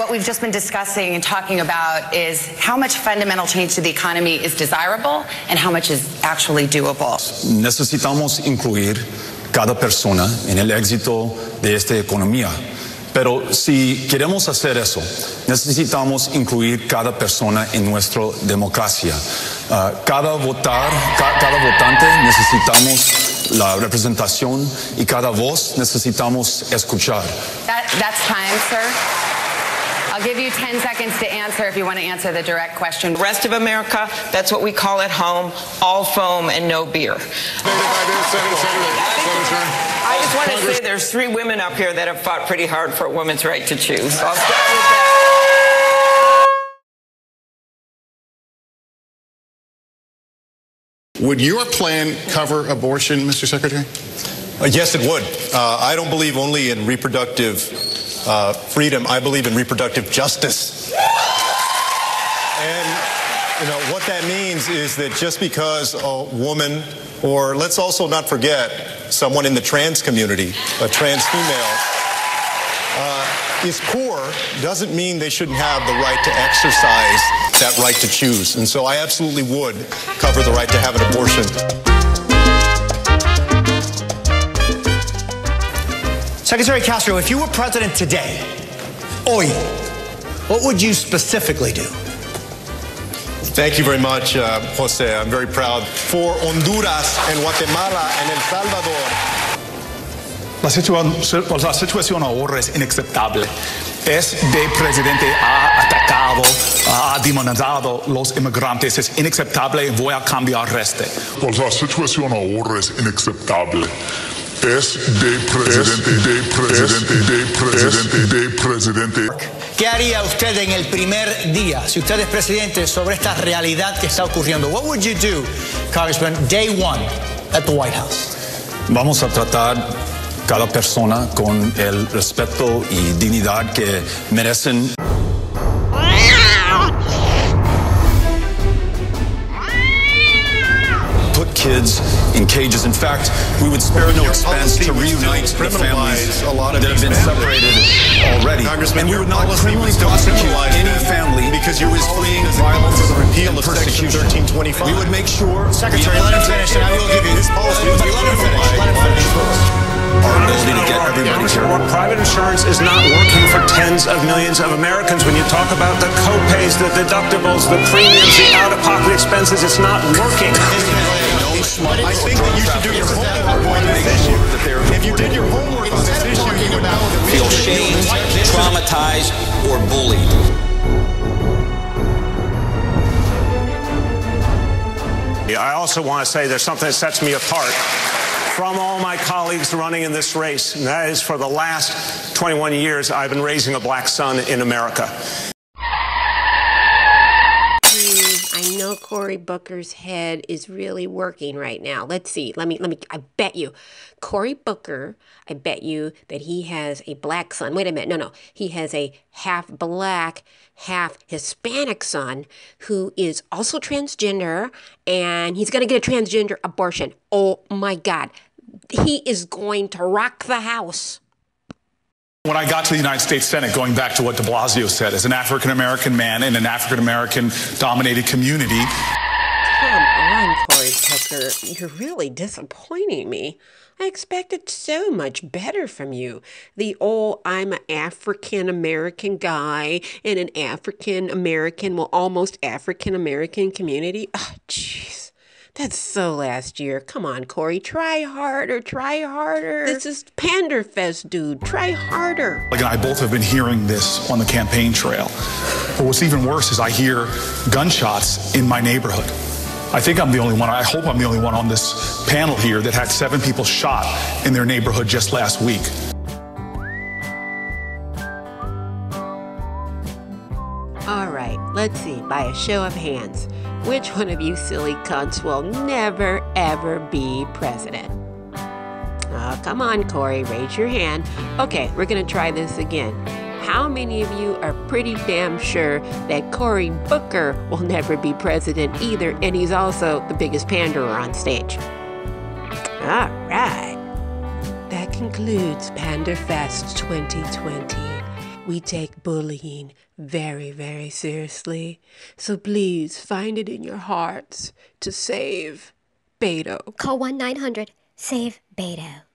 what we've just been discussing and talking about is how much fundamental change to the economy is desirable and how much is actually doable. Necesitamos incluir cada persona en el éxito de esta economía. Pero si queremos hacer eso, necesitamos incluir cada persona en nuestra democracia. Cada votante necesitamos la representación y cada voz necesitamos escuchar. That's time, sir. I'll give you 10 seconds to answer if you want to answer the direct question. The rest of America, that's what we call at home, all foam and no beer. I just want to say there's 3 women up here that have fought pretty hard for a woman's right to choose. So I'll start with that. Would your plan cover abortion, Mr. Secretary? Yes, it would. I don't believe only in reproductive freedom. I believe in reproductive justice. And, what that means is that just because a woman, or let's also not forget someone in the trans community, a trans female, is poor, doesn't mean they shouldn't have the right to exercise that right to choose. And so I absolutely would cover the right to have an abortion. Secretary Castro, if you were president today, hoy, what would you specifically do? Thank you very much, Jose. I'm very proud. For Honduras and Guatemala and El Salvador. La situación ahora es inaceptable. Este presidente ha atacado, ha demonizado los inmigrantes. Es inaceptable. Voy a cambiar este. La situación ahora es inaceptable. Presidente. ¿Qué haría usted en el primer día, si usted es presidente, sobre esta realidad que está ocurriendo? What would you do, Congressman, day one at the White House? Vamos a tratar cada persona con el respeto y dignidad que merecen. Put kids in cages. In fact, we would spare no expense to reunite the families that have been separated already. And we would not criminally prosecute any family because who is fleeing violence and persecution. We would make sure. Secretary, let him finish, and I will give you this policy. Let him finish. Let him finish. Our ability to get everybody here. Private insurance is not working for tens of millions of Americans. When you talk about the co-pays, the deductibles, the premiums, the out-of-pocket expenses, it's not working. I think that you should do your homework on this issue. If you did your homework on this issue, you would know that feel shamed, traumatized, or bullied. I also want to say there's something that sets me apart from all my colleagues running in this race, and that is for the last 21 years, I've been raising a black son in America. I know Cory Booker's head is really working right now. Let's see. Let me, I bet you. Cory Booker, I bet you that he has a black son. Wait a minute. No. He has a half black, half Hispanic son who is also transgender, and he's going to get a transgender abortion. Oh, my God. He is going to rock the House. When I got to the United States Senate, going back to what de Blasio said, as an African-American man in an African-American dominated community. Come on, Cory Booker. You're really disappointing me. I expected so much better from you. The old, I'm an African-American guy in an African-American, well, almost African-American community. Oh, jeez. That's so last year. Come on, Cory. Try harder. Try harder. This is Panderfest, dude. Try harder. Like, and I both have been hearing this on the campaign trail. But what's even worse is I hear gunshots in my neighborhood. I think I'm the only one. I hope I'm the only one on this panel here that had 7 people shot in their neighborhood just last week. All right. Let's see. By a show of hands. Which one of you silly cunts will never, ever be president? Oh, come on, Cory, raise your hand. Okay, we're going to try this again. How many of you are pretty damn sure that Cory Booker will never be president either, and he's also the biggest panderer on stage? All right. That concludes Panderfest 2020. we take bullying very, very seriously. So please find it in your hearts to save Beto. Call 1-900-SAVE-BETO.